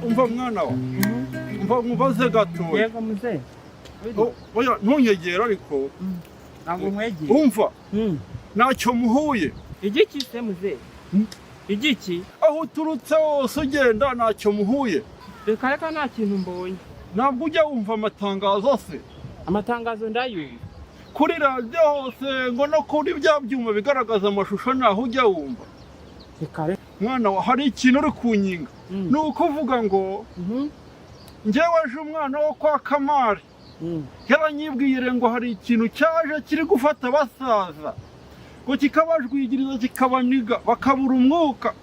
umva mwana wa umva mubaze gatoya. Yego muze. Oya ntunyegera ariko. Ntabwo mwegeye. Umva. Ntacyo muhuye. Igiki se muze? Igiki? Aho uturutse hose ugenda ntacyo muhuye. Reka nta kintu mbonye. Ntabwo ujya wumva amatangazo se? Amatangazo ndayumva. Kuri radio hose ngo no kuri bya byuma bigaragaza amashusho naho ujya wumva. Reka mwana wa hari ikintu uri kunyinga. Nuko uvuga ngo njyewe aje umwana wo kwa Kamari. Yaranyibwire ngo hari ikintu cyaje kiri gufata abasaza. Ngo kikabajwigiriza kikabaniga bakabura umwuka.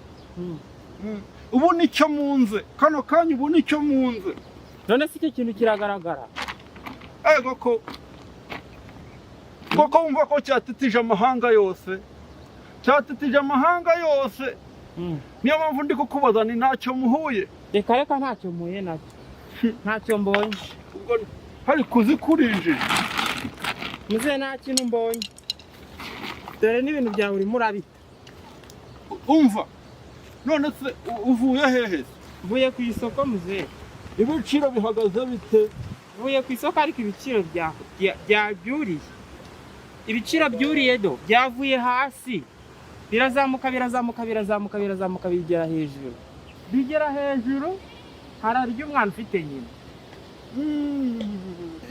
Ubu nicyo munze. Kano kanya ubu nicyo munze. None si icyo kintu kiragaragara. Ego koko wumva ko cyatitije amahanga yose. Cyatitije amahanga yose. Niyo mpamvu ndi kukubaza ni ntacyo muhuye. Reka ntacyo muhuye nacyo. Ntacyo mbonye. Hari kuzikurinjije. Muze nta kintu mbonye. Dore n'ibintu byawe urimo urabita. Umva. None se uvuye hehe? Mvuye ku isoko muze. Ibiciro bihagaze bite? Mvuye ku isoko ariko ibiciro byabyuriye. Ibiciro byuriye do byavuye hasi. Birazamuka bigera hejuru. Bigera hejuru hararya umwana ufite nyina.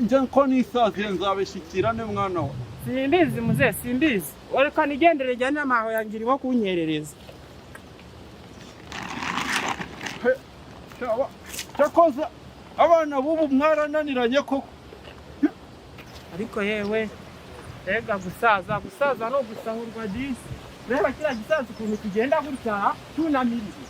Njye ko nisaziye nzabishyikirane mwana wa. Simbizi muze simbizi. Reka nigendere jyane amaho yanjye irimo kunyerereza. Cyakoze abana b'ubu mwarananiranye koko. Ariko yewe rega gusaza no gusahurwa disi. Reba kiriya gisaza ukuntu kigenda gutya tunamiriye.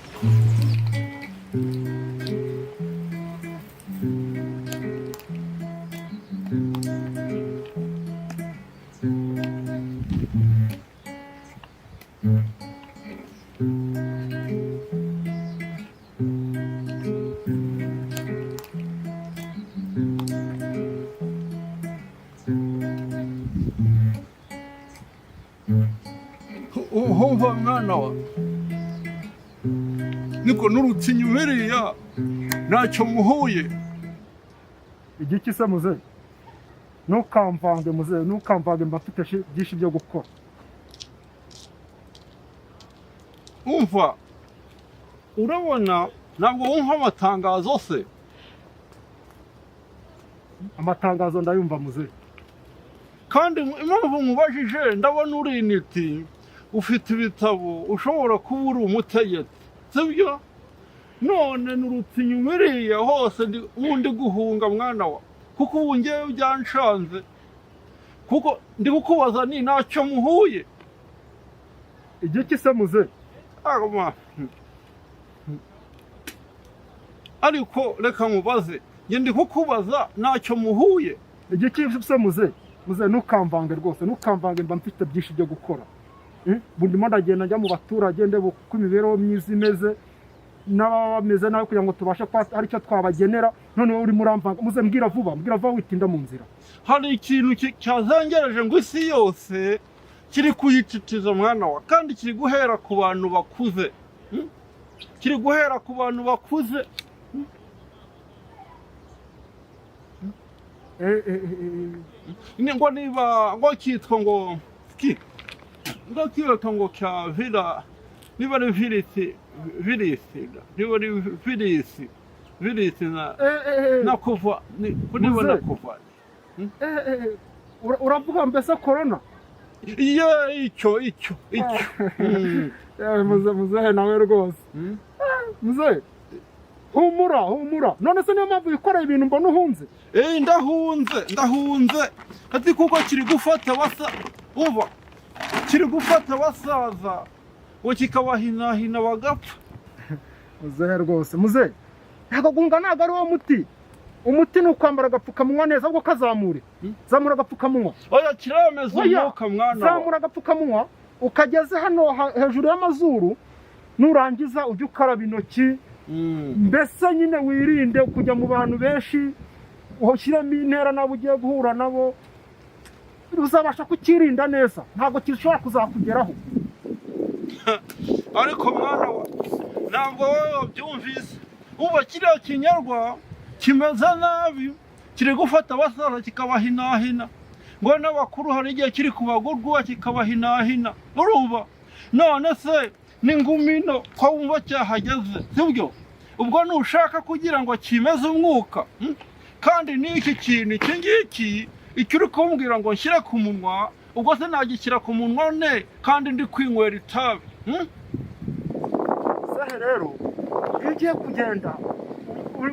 Uhumva mwana wa. Niko n'urutsinyu biriya ntacyo muhuye. Igiki se muze? Ntukamvange muze, ntukamvange mbafite byinshi byo gukora. Umva. Urabona ntabwo wumva amatangazo se? Amatangazo ndayumva muze. Kandi impamvu mubajije ndabona uri initi. Ufite ibitabo ushobora kuba uri umutegetsi sibyo none n'urutsinyu biriya hose ubundi guhunga mwana wa kuko ubu ngewe byanshanze kuko ndi kukubaza ni ntacyo muhuye. Igiki se muze? Ariko reka mubaze nge ndi kukubaza ntacyo muhuye. Igiki se muze? Muze ntukamvange rwose ntukamvange mba mfite byinshi byo gukora. Ndimo ndagenda njya mu baturage ndeba uko imibereho myiza imeze n'abameze nawe kugira ngo tubashe hari icyo twabagenera. None wowe uri muramvanga muze mbwira vuba witinda mu nzira. Hari ikintu cyazengereje ngo isi yose kiri kuyiciciza mwana wa kandi kiri guhera ku bantu bakuze kiri guhera ku bantu bakuze ngo niba ngo kitwa ngo ngo kitwa ngo cya vira niba ari virisi niba ari virisi na kuva niba na kuva uravuga mbese corona icyo muzehe nawe rwose muzehe humura none se niyo mpamvu wikoreye ibintu mbona uhunze ndahunze ati kuko kiri gufata basaza ngo kikabahinahina bagapfa muzehe rwose muzehe ntabwo guhunga ntabwo ari wo muti umuti ni ukwambara agapfukamunwa neza ahubwo kazamure zamura agapfukamunwa oya kirameze umwuka mwana zamura agapfukamunwa ukageze hano hejuru y'amazuru nurangiza ujye ukaraba intoki mbese nyine wirinde kujya mu bantu benshi ushyiremo intera nabo ugiye guhura nabo uzabasha kukirinda neza ntabwo kishobora kuzakugeraho ariko mwana wa ntabwo wowe wabyumvise uba kiriya kinyarwa kimeze nabi kiri gufata abasaza kikabahinahina ngo n'abakuru hari igihe kiri kubagurwa kikabahinahina urumva none se n'ingumino ko wumva cyahageze sibyo ubwo nushaka kugira ngo kimeze umwuka kandi n'iki kintu iki ngiki icyo uri kumbwira ngo nshyire ku munwa ubwo se nagishyira ku munwa ne kandi ndi kwinywera itabi sahe rero iyo ugiye kugenda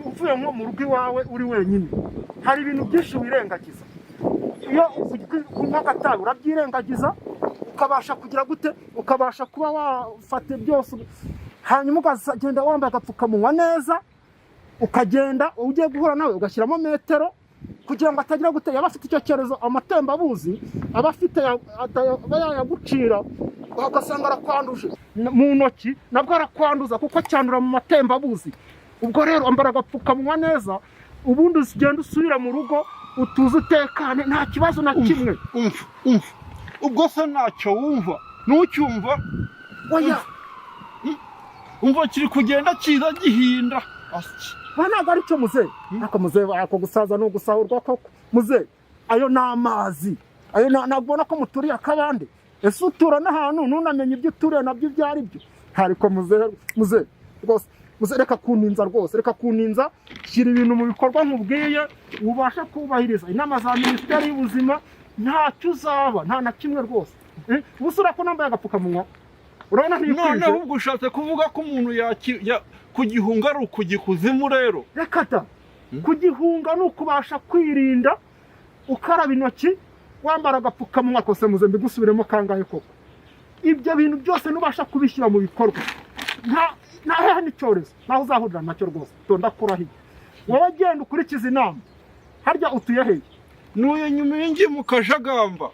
uvuye nko mu rugo iwawe uri wenyine hari ibintu byinshi wirengagiza iyo kunywa agatabi urabyirengagiza ukabasha kugira gute ukabasha kuba wafata byose hanyuma ukagenda wambaye agapfukamunwa neza ukagenda ugiye guhura nawe ugashyiramo metero kugira ngo atagira gute yaba afite icyo cyorezo amatembabuzi aba afite yagucira ugasanga arakwanduje mu ntoki nabwo arakwanduza kuko cyandura mu matembabuzi ubwo rero ambara agapfukamunwa neza ubundi ugenda usubira mu rugo utuze utekane nta kibazo na kimwe ubwo se ntacyo wumva ntucyumva oya umva kiri kugenda kiza gihinda ntabwo ari cyo muzehe ariko muzehe ako gusaza ni ugusahurwa koko muzehe ayo ni amazi ayo nabona ko muturiye akabande ese utura n'ahantu ntunamenye ibyo uturiye nabyo ibyo ari byo ariko muzehe rwose reka kuninza rwose reka kuninza shyira ibintu mu bikorwa nkubwiye ubasha kubahiriza inama za minisiteri y'ubuzima ntacyo uzaba nta na kimwe rwose ubusura ko nambaye agapfukamunwa urabona ntikwije none ahubwo ushatse kuvuga ko umuntu kugihunga ari ukugikuzimu rero reka da kugihunga ni ukubasha kwirinda ukaraba intoki wambara agapfukamunwa kose muze mbigusubiremo kangahe koko ibyo bintu byose nubasha kubishyira mu bikorwa nta n'icyorezo naho uzahurira nacyo rwose tonda kurahiye wowe genda ukurikiza inama harya utuye hehe nuye nyuma y'ingi mu Kajagamba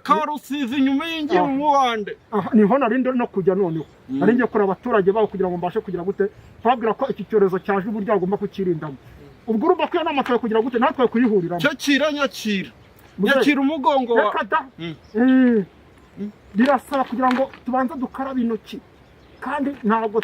Karusizi nyuma y'ingi mu Muhande niho narindi no kujya noneho ari ngiye kureba abaturage babo kugira ngo mbashe kugira gute babwira ko iki cyorezo cyaje uburyo agomba kukirindamo ubwo urumva ko nama twaye kugira gute natwe kuyihuriramo cyo nyakira umugongo wa birasaba kugira ngo tubanze dukarabe intoki kandi ntabwo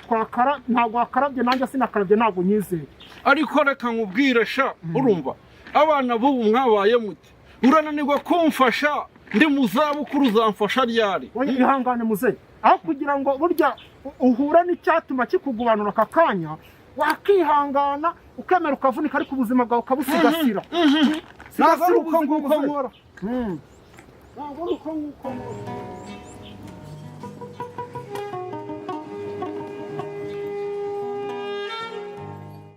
wakarabye nanjye sinakarabye ntabwo nyizeye ariko reka nkubwire sha urumva abana b'ubu mwabaye muti urananirwa kumfasha ndi mu zabukuru uzamfasha ryari ihangane muzehe aho kugira ngo burya uhure n'icyatuma kikugubanura aka kanya wakihangana ukemera ukavunika ariko ubuzima bwawe ukabusigasira ntabwo ari uko nguko nkora ntabwo ari uko nguko nkora